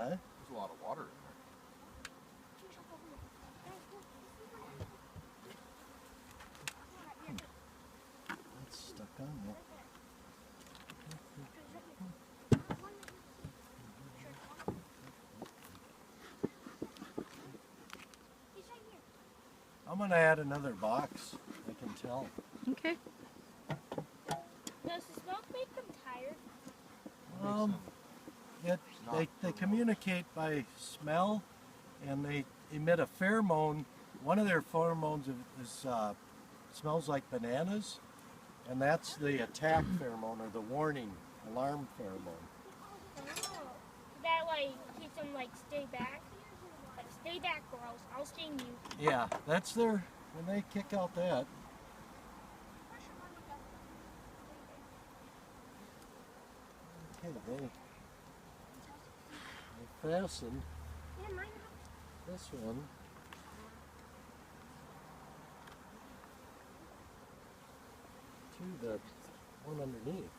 Huh? There's a lot of water in there. It's stuck on there. I'm going to add another box, I can tell. Okay. Does the smoke make them tired? They communicate by smell, and they emit a pheromone. One of their pheromones smells like bananas, and that's the attack pheromone or the warning alarm pheromone. Oh. That like keeps them like stay back. Like stay back, girls. I'll stay mute. Yeah, that's when they kick out that. Okay, they fastened this one to the one underneath.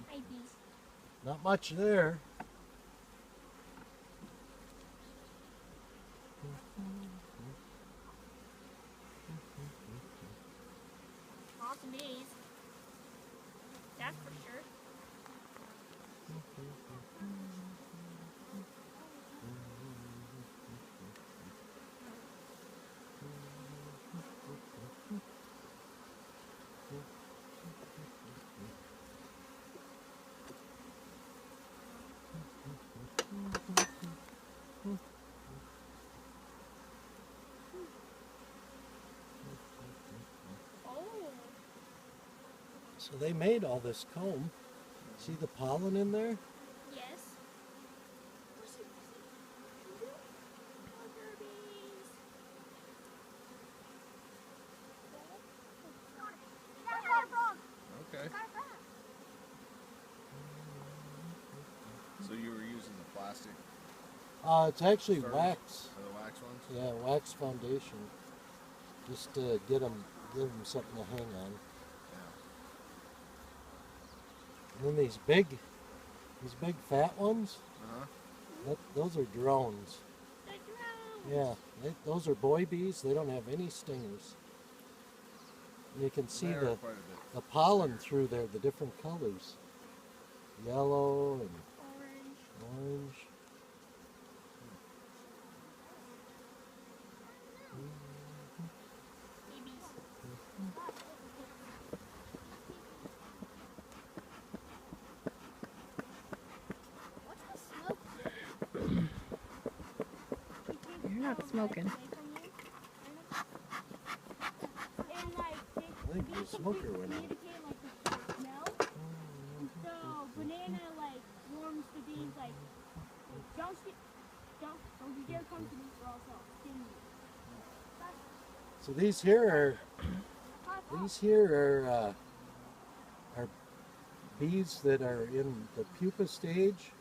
Hi, bees. Not much there. Lots of bees. That's for sure. So they made all this comb. See the pollen in there? Yes. Okay. So you were using the plastic? It's actually Starters? wax. Or the wax ones? Yeah, wax foundation. Just to give them something to hang on. Yeah. And then these big fat ones, Uh-huh. those are drones. The drones. Yeah, those are boy bees. They don't have any stingers. And you can see the pollen through there, the different colors. Yellow and orange. You're not smoking. I think the smoker went out. So banana like warms the bees like don't you dare come to me or else I'll sting you. So these here are bees that are in the pupa stage.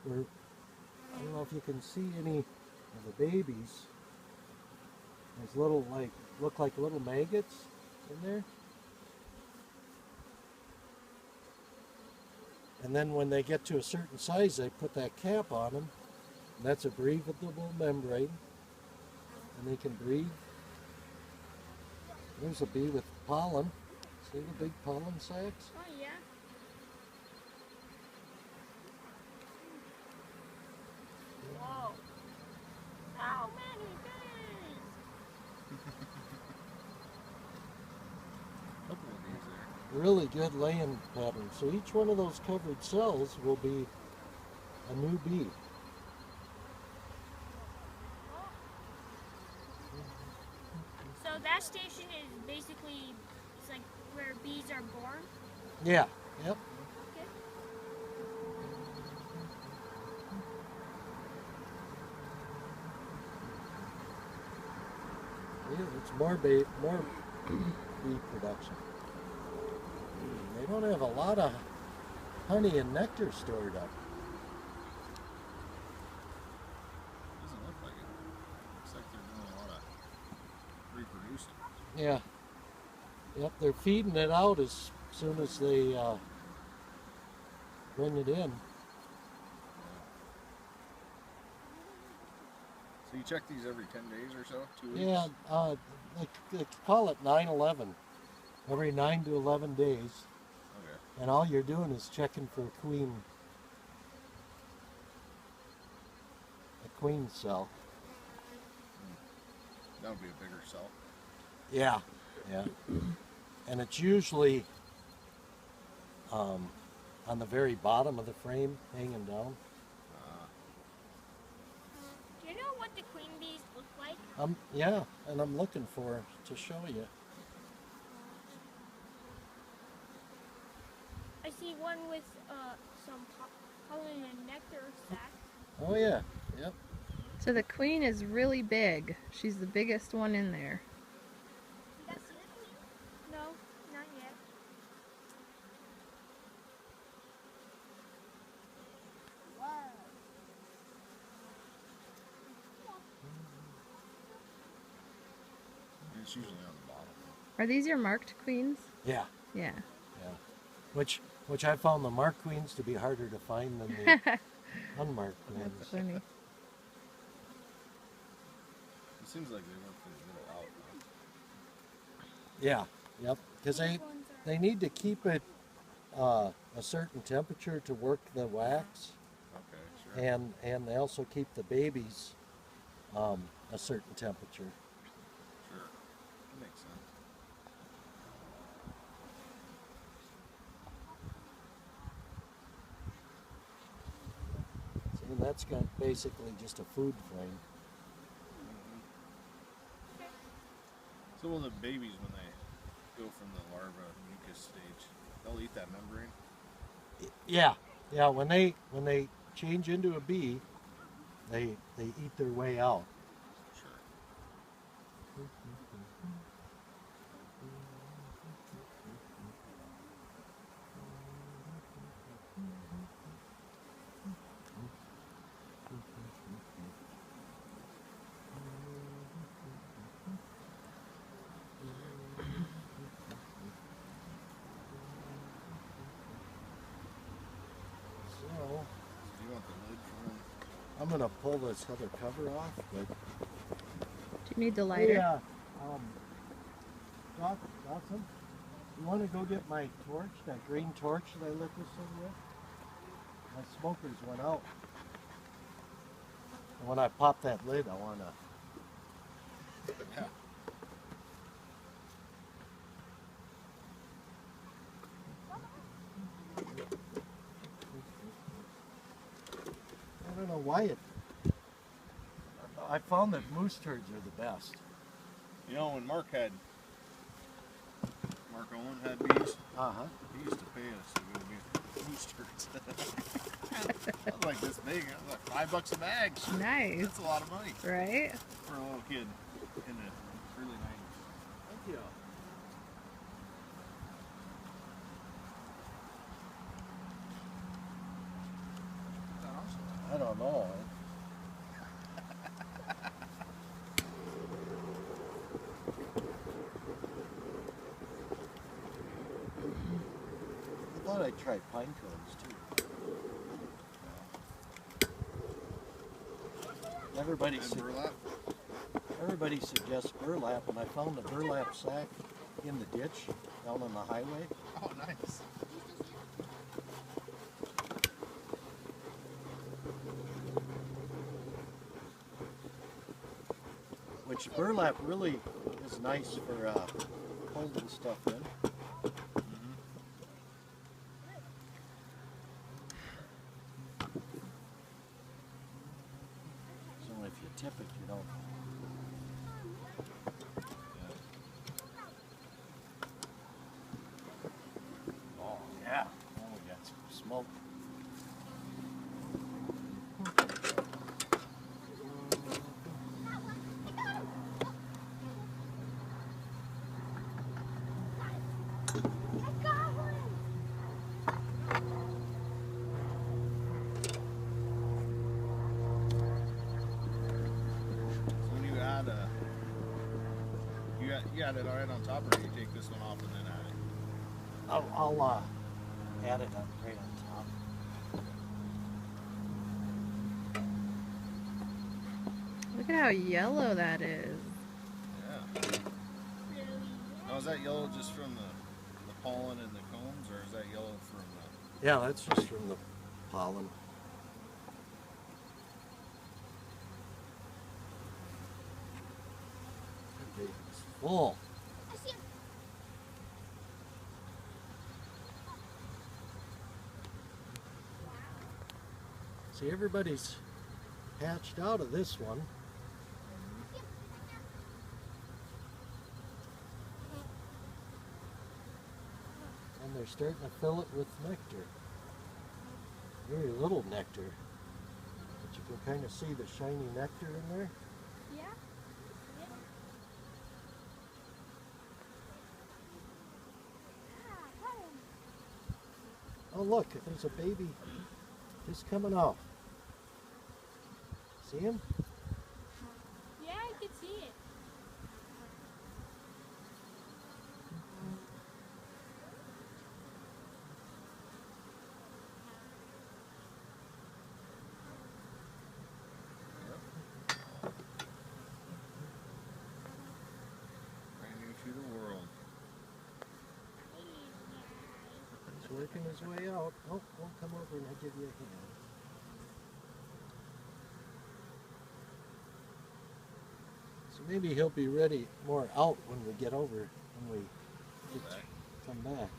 I don't know if you can see any of the babies. There's little look like little maggots in there. And then when they get to a certain size, they put that cap on them. And that's a breathable membrane. And they can breathe. There's a bee with pollen. See the big pollen sacs? Oh yeah. Whoa. How many bees? Couple of these there. Really good laying pattern. So each one of those covered cells will be a new bee. So that station is basically it's like where bees are born. Yeah. Yep. Okay. Yeah, it's more bee production. They don't have a lot of honey and nectar stored up. Doesn't look like it. Looks like they're doing a lot of reproducing. Yeah. Yep, they're feeding it out as soon as they bring it in. So you check these every 10 days or so? 2 weeks? Yeah, they call it 9/11. Every 9 to 11 days. Okay. And all you're doing is checking for a queen cell. That would be a bigger cell. Yeah, yeah. And it's usually on the very bottom of the frame, hanging down. Do you know what the queen bees look like? Yeah, and I'm looking for to show you. I see one with some pollen and nectar sacs. Oh yeah, yep. So the queen is really big. She's the biggest one in there. You guys see the queen? No, not yet. Wow. And it's usually on the bottom. Are these your marked queens? Yeah, Yeah. yeah. Which I found the marked queens to be harder to find than the unmarked That's ones. funny. It seems like they work pretty good out. Yeah, yep. Because they need to keep it a certain temperature to work the wax, Okay, sure. and they also keep the babies a certain temperature. Sure. That makes sense. See, and that's got basically just a food frame. So will the babies, when they go from the larva mucus stage, they'll eat that membrane? Yeah, yeah. When they change into a bee, they eat their way out. Sure. So Do you want the lid for them? I'm gonna pull this other cover off, but Do you need the lighter? yeah. Dawson, you want to go get my torch, that green torch that I lit this thing with? My smokers went out. And when I pop that lid, I want to. Yeah. I don't know why it. I found that moose turds are the best. You know, when Mark Owen had bees, Uh-huh. he used to pay us to go get moose turds. That was like this big. That was like $5 a bag. Nice. That's a lot of money Right? for a little kid in the early 90s. Thank you. Is that awesome? I don't know. I thought I'd try pine cones too. Everybody, And su- burlap? everybody suggests burlap, and I found a burlap sack in the ditch down on the highway. Oh, nice. Which burlap really is nice for holding stuff in. So if you tip it, you don't. Oh yeah. Oh, we got some smoke. So when you add you got it right on top, or do you take this one off and then add it? I'll add it up right on top. Look at how yellow that is. Yeah. Now is that yellow just from the pollen and the combs, or is that yellow from the... Yeah, that's just from the pollen. Okay, it's full. See, everybody's hatched out of this one. And they're starting to fill it with nectar. Very little nectar. But you can kind of see the shiny nectar in there. Yeah. Oh look, there's a baby just coming off. See him? Yeah, I can see it. Brand new to the world. He's working his way out. Oh, we'll come over and I'll give you a hand. So maybe he'll be ready more out when we get over, when we come back.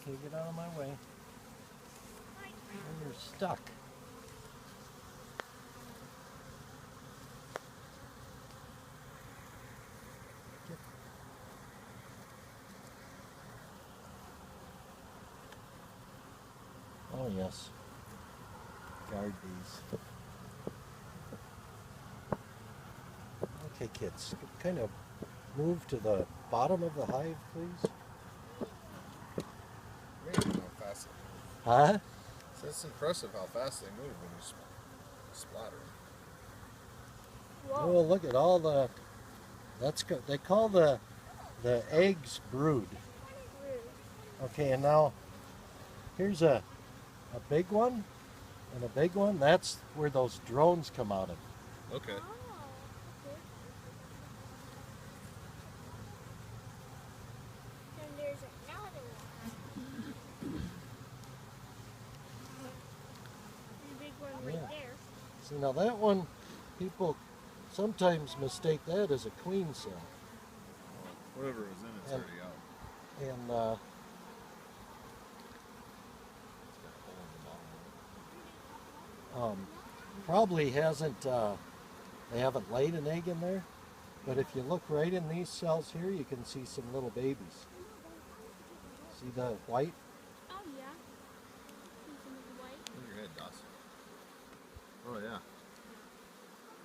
Okay, get out of my way. And you're stuck. Oh yes. Guard these. Okay, kids, kind of move to the bottom of the hive, please. Amazing how fast they move. Huh? So it's impressive how fast they move when you splatter them. Oh, look at all the. That's good. They call the eggs brood. Okay, and now here's a big one and a big one. That's where those drones come out of. Okay. And there's another one. The big one right Yeah. there. See, now that one, people sometimes mistake that as a queen cell. Whatever was in it's And- already out. And It's got a hole in the bottom. probably hasn't, they haven't laid an egg in there. But if you look right in these cells here, you can see some little babies. See the white? Oh yeah. See some of the white. Move your head, Dawson. Oh yeah.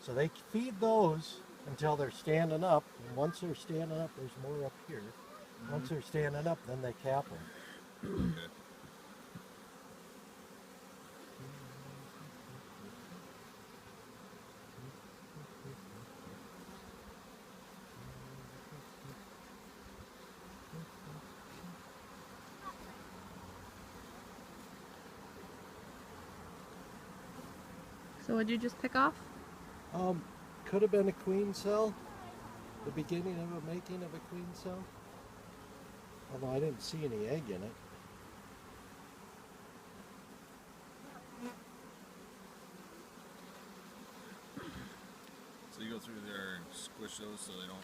So they feed those until they're standing up. And once they're standing up, there's more up here. Once they're standing up, then they cap them. Okay. So what'd you just pick off? Could have been a queen cell. The beginning of a making of a queen cell. Although I didn't see any egg in it. So you go through there and squish those so they don't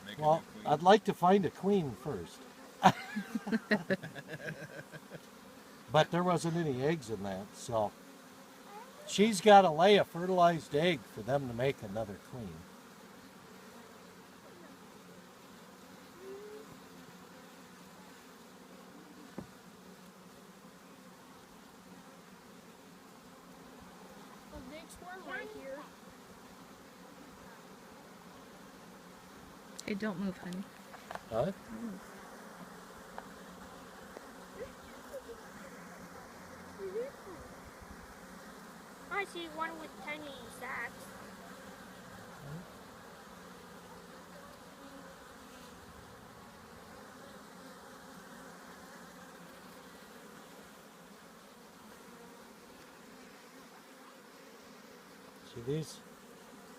make Well, a new queen. I'd like to find a queen first. But there wasn't any eggs in that, so she's got to lay a fertilized egg for them to make another queen. A big swarm right here. Hey, don't move, honey. Huh? I see one with tiny sacks. See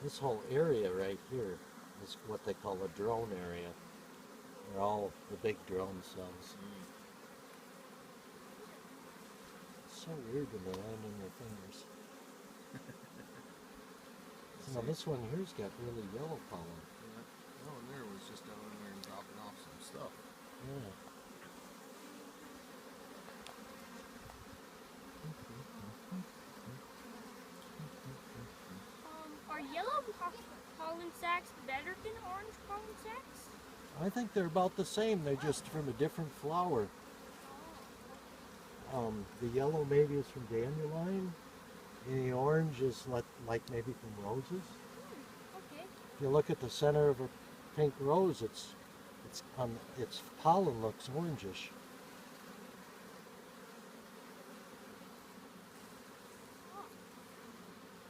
this whole area right here is what they call a drone area. They're all the big drone cells. It's so weird when they land on your fingers. Now this one here's got really yellow pollen. Yeah. That one there was just down in there and dropping off some stuff. Yeah. Are yellow pollen sacs better than orange pollen sacs? I think they're about the same. They're just from a different flower. The yellow maybe is from dandelion. And the orange is like maybe from roses. Okay. If you look at the center of a pink rose, its pollen looks orangish.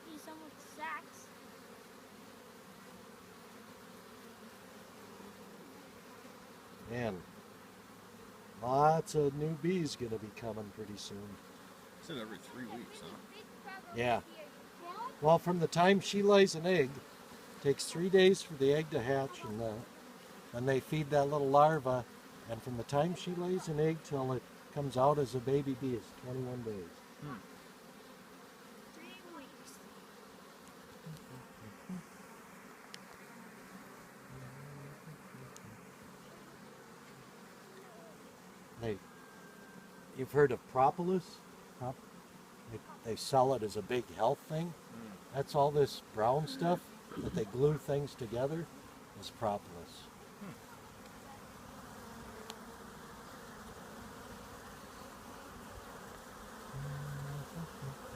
See some with sacs. Man, lots of new bees gonna be coming pretty soon. You said every 3 weeks, huh? Yeah. Well, from the time she lays an egg, it takes 3 days for the egg to hatch, and they feed that little larva, and from the time she lays an egg till it comes out as a baby bee is 21 days. 3 weeks. You've heard of propolis? They sell it as a big health thing. That's all this brown stuff that they glue things together is propolis.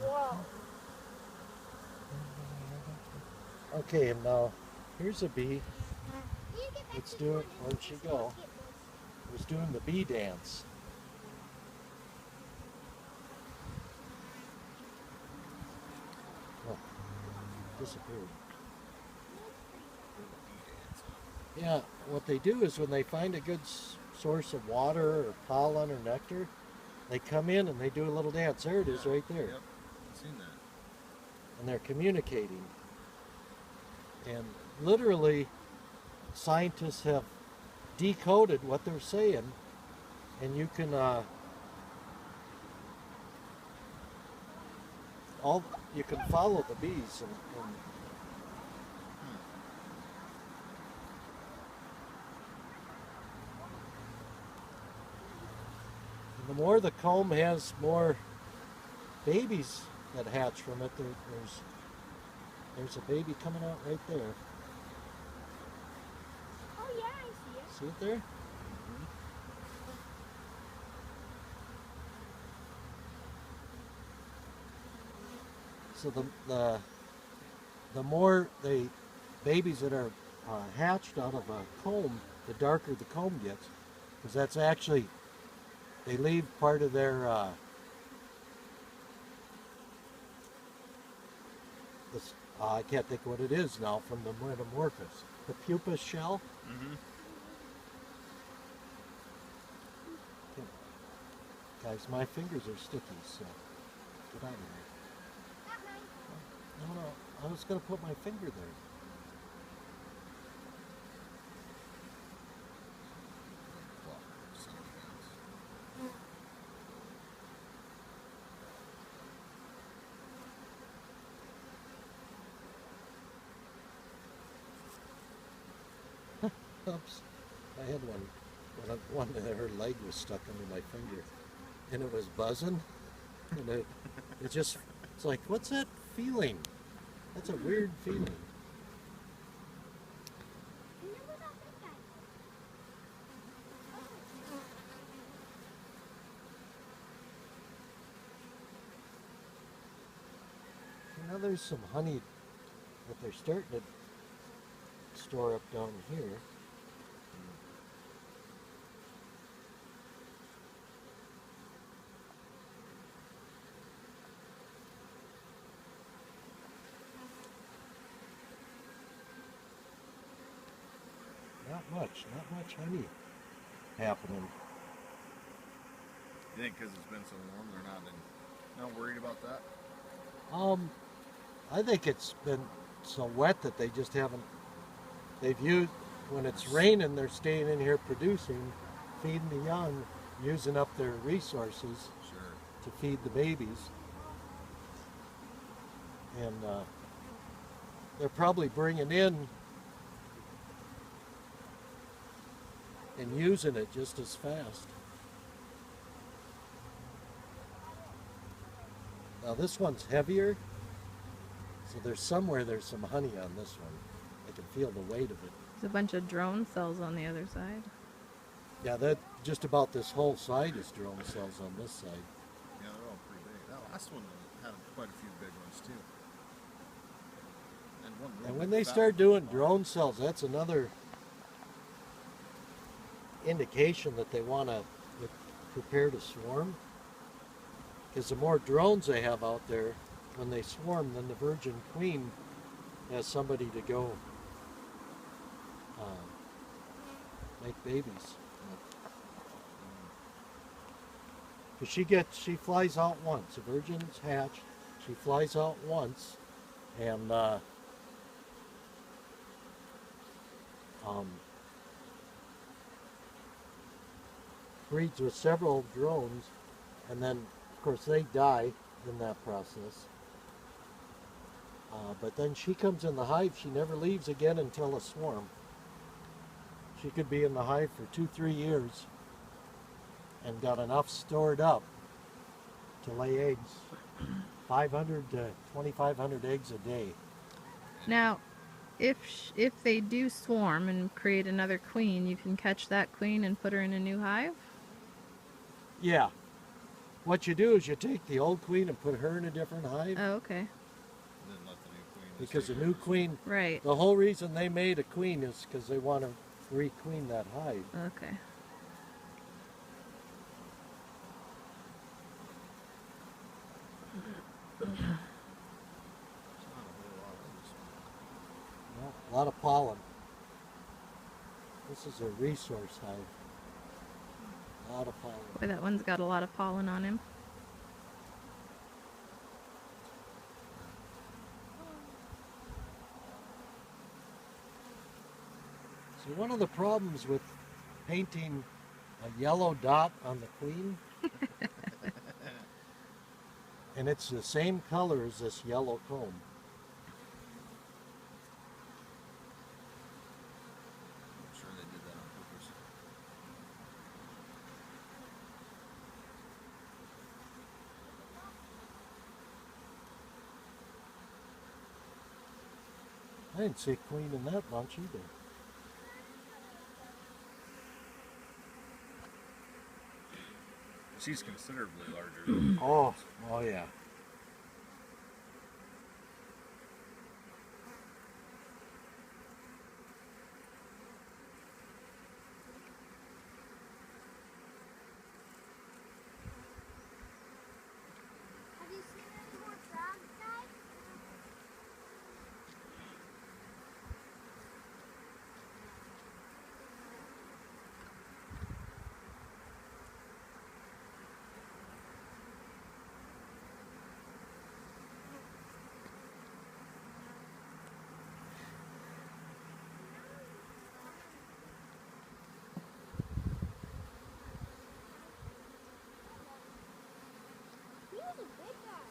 Whoa. Okay, and now here's a bee. Let's do it. Where'd she go? Was doing the bee dance. Oh, disappeared. Yeah, what they do is when they find a good source of water or pollen or nectar, they come in and they do a little dance. There it is right there. Yep, I've seen that. And they're communicating. And literally, scientists have decoded what they're saying, and you can you can follow the bees and the more the comb has more babies that hatch from it. There's a baby coming out right there. Oh yeah, I see it. See it there? So the more babies that are hatched out of a comb, the darker the comb gets, because that's actually, they leave part of their I can't think what it is now, from the metamorphosis. The pupa shell. Mm-hmm. Okay. Guys, my fingers are sticky, so get out of there. No, I was going to put my finger there. Oops. I had one that her leg was stuck under my finger, and it was buzzing, and it's like, what's that feeling? That's a weird feeling. Now there's some honey that they're starting to store up down here. Not much honey happening. You think because it's been so warm, they're not worried about that? I think it's been so wet that they just haven't, they've used, when it's raining, they're staying in here producing, feeding the young, using up their resources Sure. to feed the babies. And they're probably bringing in and using it just as fast. Now this one's heavier, so there's some honey on this one. I can feel the weight of it. There's a bunch of drone cells on the other side. Yeah, that just about this whole side is drone cells on this side. Yeah, they're all pretty big. That last one had quite a few big ones too. And one real And when big they fat start one. doing drone cells, that's another indication that they want to prepare to swarm. Because the more drones they have out there, when they swarm, then the virgin queen has somebody to go make babies. Because she flies out once. The virgin's hatched. She flies out once, and breeds with several drones, and then of course they die in that process. But then she comes in the hive. She never leaves again until a swarm. She could be in the hive for 2-3 years and got enough stored up to lay eggs, 500 to 2,500 eggs a day. Now, if they do swarm and create another queen, you can catch that queen and put her in a new hive? Yeah. What you do is you take the old queen and put her in a different hive, Oh, okay. And then let the new queen. because the take new hers. queen, Right. the whole reason they made a queen is because they want to re-queen that hive. Okay. There's not a whole lot of this one. Well, a lot of pollen. This is a resource hive. A lot of pollen. Boy, that one's got a lot of pollen on him. So one of the problems with painting a yellow dot on the queen, and it's the same color as this yellow comb. I'm sure they did that on purpose. I didn't see a queen in that bunch either. She's considerably larger than Oh yeah. Have you seen any more frogs, guys? He was a big guy.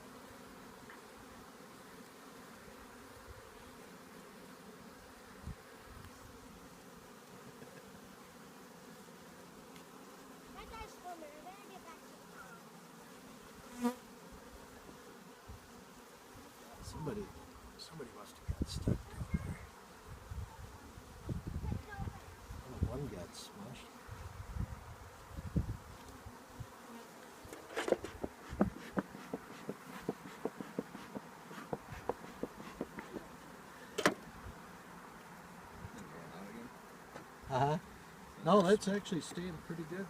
That guy's swimming. I better get back to the pond. Somebody must have got stuck down there. Oh, one got smushed. Uh-huh. No, that's actually staying pretty good.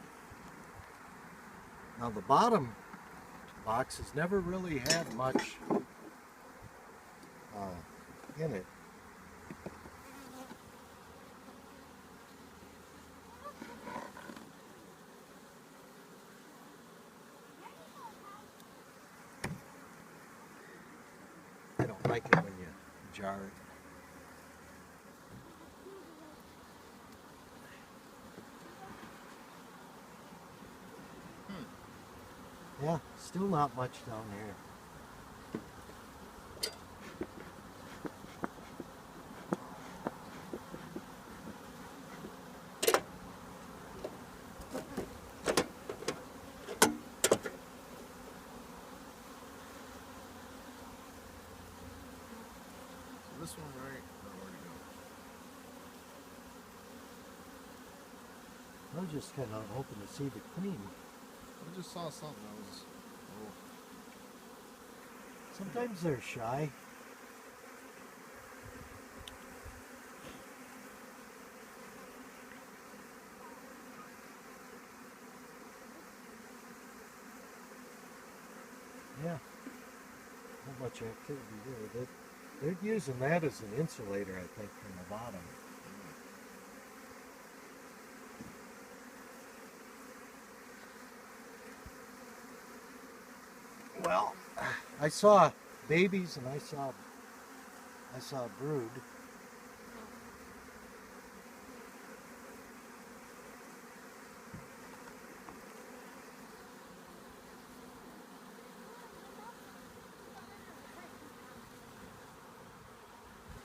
Now the bottom box has never really had much in it. I don't know. like it when you jar it. Yeah, still not much down here. This one, right? Or where'd it go? I was just kind of hoping to see the queen. I just saw something that was. Oh, Sometimes they're shy. Yeah, not much activity there. They're using that as an insulator, I think, from the bottom. Well, I saw babies and I saw a brood.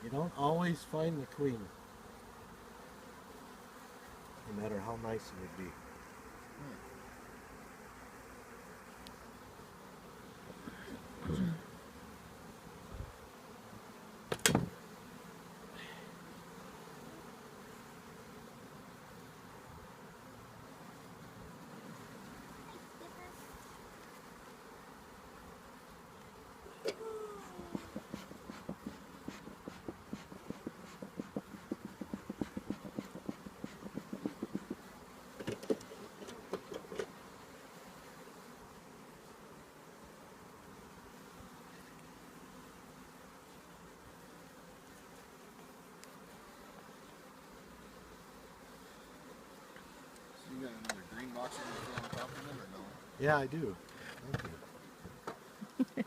You don't always find the queen, no matter how nice it would be. so you got another green box you want to throw on top of it, or no? Yeah, I do. Thank you.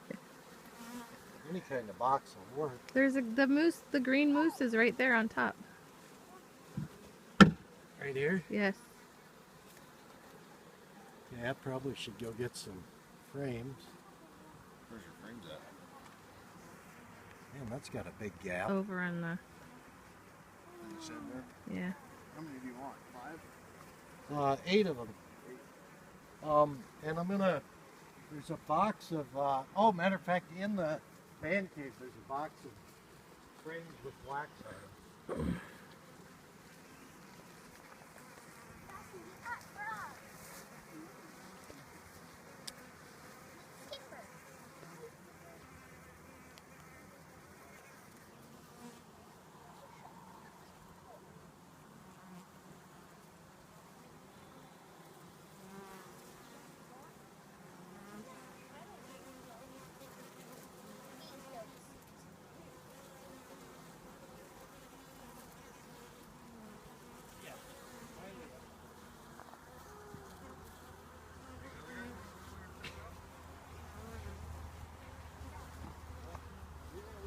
Any kind of box will work. There's the moose. The green moose is right there on top. Right here? Yes. Yeah, I probably should go get some frames. Where's your frames at? Man, that's got a big gap. Over on the. In the shed there? Yeah. How many do you want? 5? 8 of them. And I'm gonna. There's a box of. Oh, matter of fact, in the man cave, there's a box of frames with wax on them.